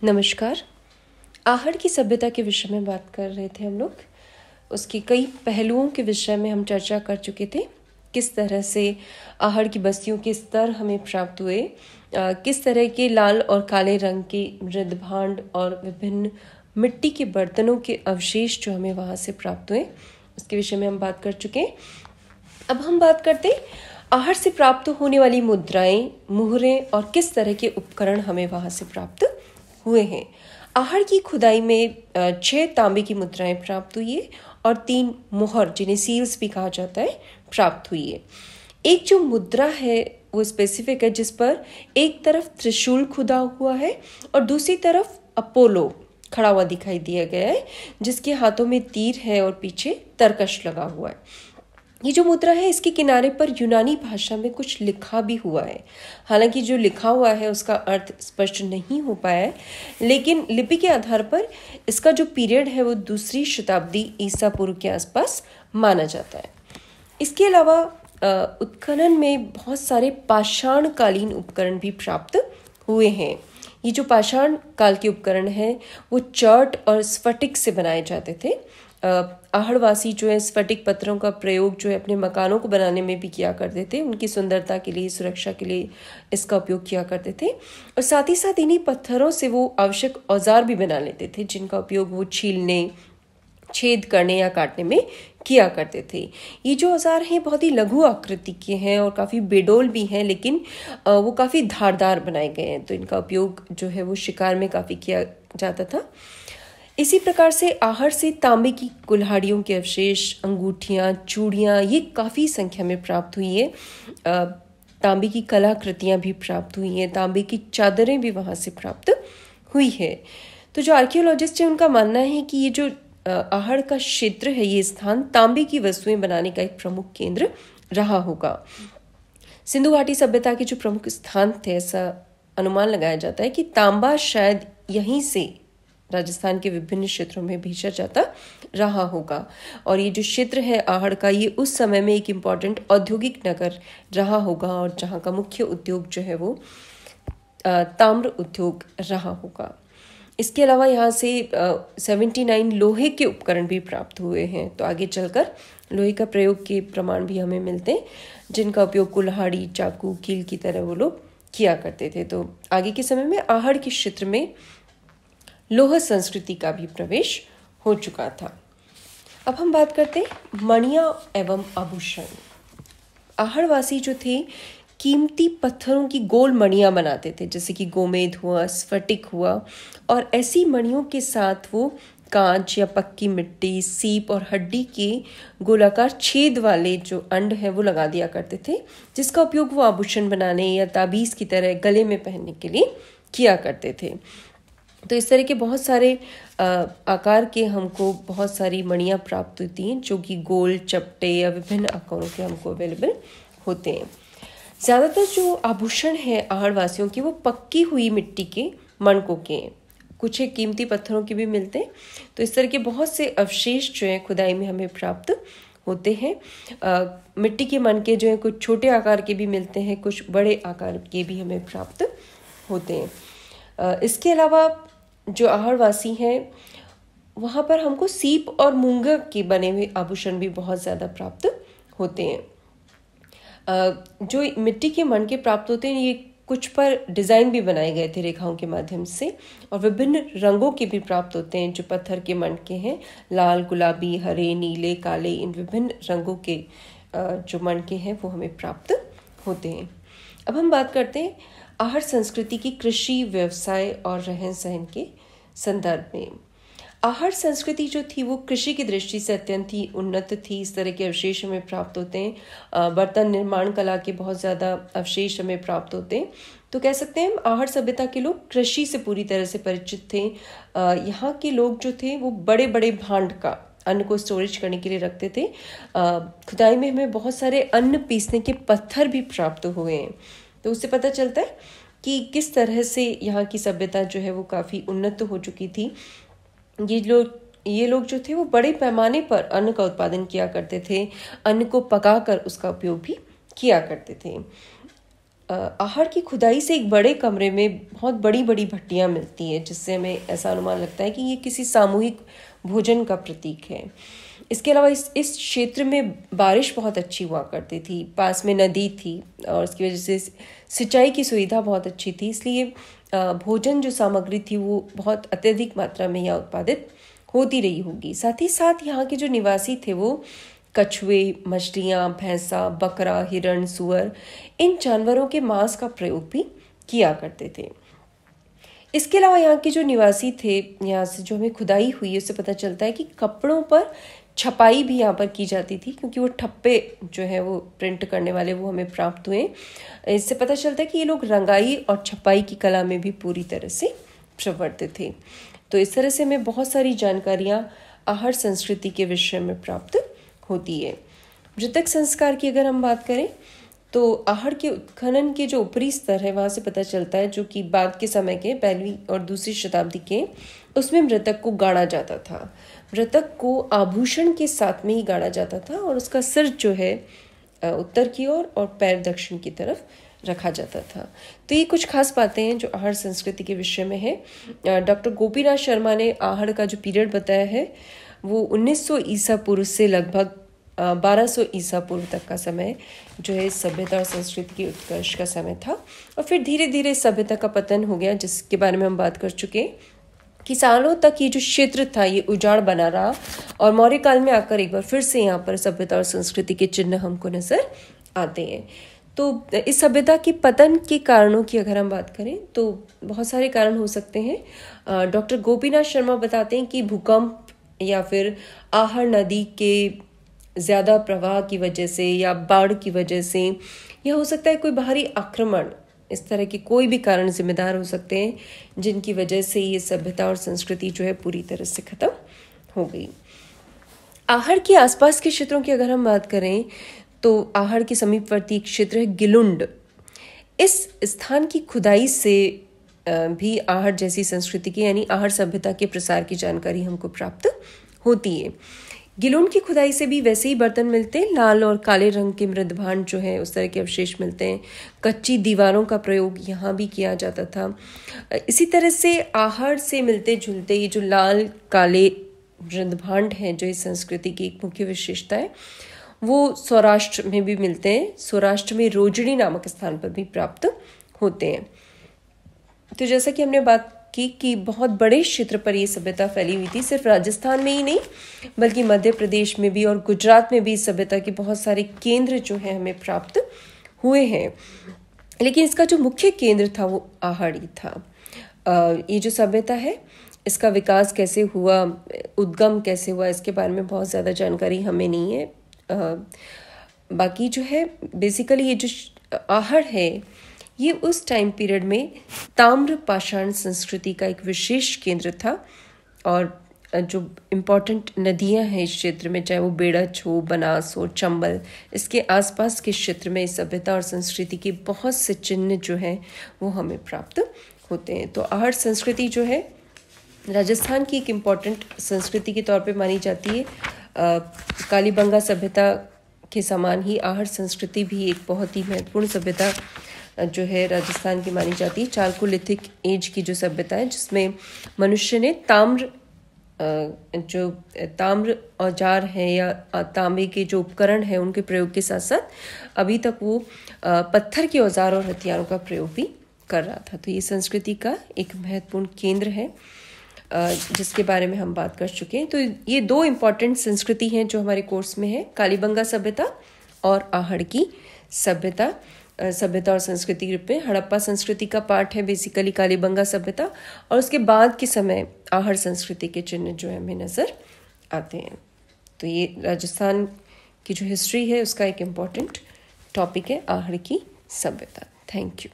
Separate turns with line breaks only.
नमस्कार। आहड़ की सभ्यता के विषय में बात कर रहे थे हम लोग। उसके कई पहलुओं के विषय में हम चर्चा कर चुके थे। किस तरह से आहड़ की बस्तियों के स्तर हमें प्राप्त हुए, किस तरह के लाल और काले रंग के मृद भांड और विभिन्न मिट्टी के बर्तनों के अवशेष जो हमें वहाँ से प्राप्त हुए, उसके विषय में हम बात कर चुके। अब हम बात करते आहड़ से प्राप्त होने वाली मुद्राएं, मुहरें और किस तरह के उपकरण हमें वहाँ से प्राप्त हुए हैं। आहड़ की खुदाई में 6 तांबे की मुद्राएं प्राप्त हुई है और 3 मोहर, जिन्हें सील्स भी कहा जाता है, प्राप्त हुई है। एक जो मुद्रा है वो स्पेसिफिक है, जिस पर एक तरफ त्रिशूल खुदा हुआ है और दूसरी तरफ अपोलो खड़ा हुआ दिखाई दिया गया है, जिसके हाथों में तीर है और पीछे तरकश लगा हुआ है। ये जो मुद्रा है, इसके किनारे पर यूनानी भाषा में कुछ लिखा भी हुआ है। हालांकि जो लिखा हुआ है उसका अर्थ स्पष्ट नहीं हो पाया है, लेकिन लिपि के आधार पर इसका जो पीरियड है वो 2री शताब्दी ईसा पूर्व के आसपास माना जाता है। इसके अलावा उत्खनन में बहुत सारे पाषाण कालीन उपकरण भी प्राप्त हुए हैं। ये जो पाषाण काल के उपकरण हैं वो चर्ट और स्फटिक से बनाए जाते थे। आहड़वासी जो है स्फटिक पत्थरों का प्रयोग जो है अपने मकानों को बनाने में भी किया करते थे। उनकी सुंदरता के लिए, सुरक्षा के लिए इसका उपयोग किया करते थे और साथ ही साथ इन्हीं पत्थरों से वो आवश्यक औजार भी बना लेते थे, जिनका उपयोग वो छीलने, छेद करने या काटने में किया करते थे। ये जो औजार हैं बहुत ही लघु आकृति के हैं और काफ़ी बेडोल भी हैं, लेकिन वो काफ़ी धारदार बनाए गए हैं, तो इनका उपयोग जो है वो शिकार में काफ़ी किया जाता था। इसी प्रकार से आहड़ से तांबे की कुल्हाड़ियों के अवशेष, अंगूठियाँ, चूड़ियाँ, ये काफ़ी संख्या में प्राप्त हुई है। तांबे की कलाकृतियाँ भी प्राप्त हुई हैं, तांबे की चादरें भी वहाँ से प्राप्त हुई है। तो जो आर्कियोलॉजिस्ट हैं उनका मानना है कि ये जो आहड़ का क्षेत्र है, ये स्थान तांबे की वस्तुएं बनाने का एक प्रमुख केंद्र रहा होगा। सिंधु घाटी सभ्यता के जो प्रमुख स्थान थे, ऐसा अनुमान लगाया जाता है कि तांबा शायद यहीं से राजस्थान के विभिन्न क्षेत्रों में भेजा जाता रहा होगा। और ये जो क्षेत्र है आहड़ का, ये उस समय में एक इम्पॉर्टेंट औद्योगिक नगर रहा होगा और जहाँ का मुख्य उद्योग जो है वो ताम्र उद्योग रहा होगा। इसके अलावा यहाँ से 79 लोहे के उपकरण भी प्राप्त हुए हैं। तो आगे चलकर लोहे का प्रयोग के प्रमाण भी हमें मिलते हैं, जिनका उपयोग कुल्हाड़ी, चाकू, कील की तरह वो लोग किया करते थे। तो आगे के समय में आहड़ के क्षेत्र में लोह संस्कृति का भी प्रवेश हो चुका था। अब हम बात करते हैं मणियाँ एवं आभूषण। आहड़वासी जो थे कीमती पत्थरों की गोल मणियाँ बनाते थे, जैसे कि गोमेद हुआ, स्फटिक हुआ, और ऐसी मणियों के साथ वो कांच या पक्की मिट्टी, सीप और हड्डी के गोलाकार छेद वाले जो अंड है वो लगा दिया करते थे, जिसका उपयोग वो आभूषण बनाने या ताबीज़ की तरह गले में पहनने के लिए किया करते थे। तो इस तरह के बहुत सारे आकार के हमको बहुत सारी मणियाँ प्राप्त होती हैं, जो कि गोल, चपटे या विभिन्न आकारों के हमको अवेलेबल होते हैं। ज़्यादातर जो आभूषण हैं आहड़वासियों की, वो पक्की हुई मिट्टी के मणकों के हैं। कुछ एक कीमती पत्थरों के भी मिलते हैं। तो इस तरह के बहुत से अवशेष जो हैं खुदाई में हमें प्राप्त होते हैं। मिट्टी के मणके जो हैं कुछ छोटे आकार के भी मिलते हैं, कुछ बड़े आकार के भी हमें प्राप्त होते हैं। इसके अलावा जो आहड़वासी हैं वहाँ पर हमको सीप और मूंगा के बने हुए आभूषण भी बहुत ज़्यादा प्राप्त होते हैं। जो मिट्टी के मणके प्राप्त होते हैं, ये कुछ पर डिज़ाइन भी बनाए गए थे रेखाओं के माध्यम से, और विभिन्न रंगों के भी प्राप्त होते हैं। जो पत्थर के मणके हैं, लाल, गुलाबी, हरे, नीले, काले, इन विभिन्न रंगों के जो मणके हैं वो हमें प्राप्त होते हैं। अब हम बात करते हैं आहड़ संस्कृति की कृषि, व्यवसाय और रहन सहन के संदर्भ में। आहड़ संस्कृति जो थी वो कृषि की दृष्टि से अत्यंत ही उन्नत थी। इस तरह के अवशेष हमें प्राप्त होते हैं। बर्तन निर्माण कला के बहुत ज़्यादा अवशेष हमें प्राप्त होते हैं। तो कह सकते हैं आहड़ सभ्यता के लोग कृषि से पूरी तरह से परिचित थे। यहाँ के लोग जो थे वो बड़े बड़े भांड का अन्न को स्टोरेज करने के लिए रखते थे। खुदाई में हमें बहुत सारे अन्न पीसने के पत्थर भी प्राप्त हुए हैं। तो उससे पता चलता है कि किस तरह से यहाँ की सभ्यता जो है वो काफ़ी उन्नत हो चुकी थी। ये लोग जो थे वो बड़े पैमाने पर अन्न का उत्पादन किया करते थे। अन्न को पकाकर उसका उपयोग भी किया करते थे। आहड़ की खुदाई से एक बड़े कमरे में बहुत बड़ी बड़ी भट्टियाँ मिलती हैं, जिससे हमें ऐसा अनुमान लगता है कि ये किसी सामूहिक भोजन का प्रतीक है। इसके अलावा इस क्षेत्र में बारिश बहुत अच्छी हुआ करती थी, पास में नदी थी और इसकी वजह से सिंचाई की सुविधा बहुत अच्छी थी, इसलिए भोजन जो सामग्री थी वो बहुत अत्यधिक मात्रा में यहाँ उत्पादित होती रही होगी। साथ ही साथ यहाँ के जो निवासी थे वो कछुए, मछलियाँ, भैंसा, बकरा, हिरण, सुअर, इन जानवरों के मांस का प्रयोग भी किया करते थे। इसके अलावा यहाँ के जो निवासी थे, यहाँ से जो हमें खुदाई हुई है उससे पता चलता है कि कपड़ों पर छपाई भी यहाँ पर की जाती थी, क्योंकि वो ठप्पे जो है वो प्रिंट करने वाले वो हमें प्राप्त हुए। इससे पता चलता है कि ये लोग रंगाई और छपाई की कला में भी पूरी तरह से प्रवृत्त थे। तो इस तरह से हमें बहुत सारी जानकारियाँ आहड़ संस्कृति के विषय में प्राप्त होती है। मृतक संस्कार की अगर हम बात करें तो आहड़ के उत्खनन के जो ऊपरी स्तर है वहाँ से पता चलता है, जो कि बाद के समय के 1वीं और 2री शताब्दी के, उसमें मृतक को गाड़ा जाता था। मृतक को आभूषण के साथ में ही गाड़ा जाता था और उसका सिर जो है उत्तर की ओर और पैर दक्षिण की तरफ रखा जाता था। तो ये कुछ खास बातें हैं जो आहड़ संस्कृति के विषय में है। डॉक्टर गोपीनाथ शर्मा ने आहड़ का जो पीरियड बताया है वो 1900 ईसा पूर्व से लगभग 1200 ईसा पूर्व तक का समय जो है सभ्यता और संस्कृति के उत्कर्ष का समय था, और फिर धीरे धीरे सभ्यता का पतन हो गया, जिसके बारे में हम बात कर चुके कि सालों तक ये जो क्षेत्र था ये उजाड़ बना रहा और मौर्य काल में आकर एक बार फिर से यहाँ पर सभ्यता और संस्कृति के चिन्ह हमको नजर आते हैं। तो इस सभ्यता के पतन के कारणों की अगर हम बात करें तो बहुत सारे कारण हो सकते हैं। डॉक्टर गोपीनाथ शर्मा बताते हैं कि भूकंप या फिर आहड़ नदी के ज़्यादा प्रवाह की वजह से या बाढ़ की वजह से, या हो सकता है कोई बाहरी आक्रमण, इस तरह के कोई भी कारण जिम्मेदार हो सकते हैं जिनकी वजह से ये सभ्यता और संस्कृति जो है पूरी तरह से खत्म हो गई। आहड़ के आसपास के क्षेत्रों की अगर हम बात करें तो आहड़ के समीपवर्ती क्षेत्र है गिलुंड। इस स्थान की खुदाई से भी आहड़ जैसी संस्कृति की यानी आहड़ सभ्यता के प्रसार की जानकारी हमको प्राप्त होती है। गिलुंड की खुदाई से भी वैसे ही बर्तन मिलते हैं, लाल और काले रंग के मृदभांड जो है उस तरह के अवशेष मिलते हैं। कच्ची दीवारों का प्रयोग यहाँ भी किया जाता था। इसी तरह से आहड़ से मिलते जुलते ये जो लाल काले मृदभांड हैं जो इस संस्कृति की एक मुख्य विशेषता है, वो सौराष्ट्र में भी मिलते हैं। सौराष्ट्र में रोजड़ी नामक स्थान पर भी प्राप्त होते हैं। तो जैसा कि हमने बात की कि बहुत बड़े क्षेत्र पर ये सभ्यता फैली हुई थी, सिर्फ राजस्थान में ही नहीं बल्कि मध्य प्रदेश में भी और गुजरात में भी इस सभ्यता के बहुत सारे केंद्र जो है हमें प्राप्त हुए हैं। लेकिन इसका जो मुख्य केंद्र था वो आहड़ ही था। ये जो सभ्यता है इसका विकास कैसे हुआ, उद्गम कैसे हुआ, इसके बारे में बहुत ज़्यादा जानकारी हमें नहीं है। बाकी जो है बेसिकली ये जो आहड़ है ये उस टाइम पीरियड में ताम्र पाषाण संस्कृति का एक विशेष केंद्र था, और जो इम्पोर्टेंट नदियां हैं इस क्षेत्र में, चाहे वो बेड़च हो, बनास हो, चंबल, इसके आसपास के क्षेत्र में इस सभ्यता और संस्कृति के बहुत से चिन्ह जो हैं वो हमें प्राप्त होते हैं। तो आहड़ संस्कृति जो है राजस्थान की एक इम्पॉर्टेंट संस्कृति के तौर पे मानी जाती है। कालीबंगा सभ्यता के समान ही आहड़ संस्कृति भी एक बहुत ही महत्वपूर्ण सभ्यता जो है राजस्थान की मानी जाती है। चालकोलिथिक एज की जो सभ्यता है जिसमें मनुष्य ने ताम्र औजार हैं या तांबे के जो उपकरण हैं उनके प्रयोग के साथ साथ अभी तक वो पत्थर के औजार और हथियारों का प्रयोग भी कर रहा था। तो ये संस्कृति का एक महत्वपूर्ण केंद्र है जिसके बारे में हम बात कर चुके हैं। तो ये दो इम्पॉर्टेंट संस्कृति हैं जो हमारे कोर्स में है, कालीबंगा सभ्यता और आहड़ की सभ्यता। सभ्यता और संस्कृति ग्रुप में हड़प्पा संस्कृति का पार्ट है बेसिकली कालीबंगा सभ्यता, और उसके बाद के समय आहड़ संस्कृति के चिन्ह जो है हमें नज़र आते हैं। तो ये राजस्थान की जो हिस्ट्री है उसका एक इम्पॉर्टेंट टॉपिक है आहड़ की सभ्यता। Thank you.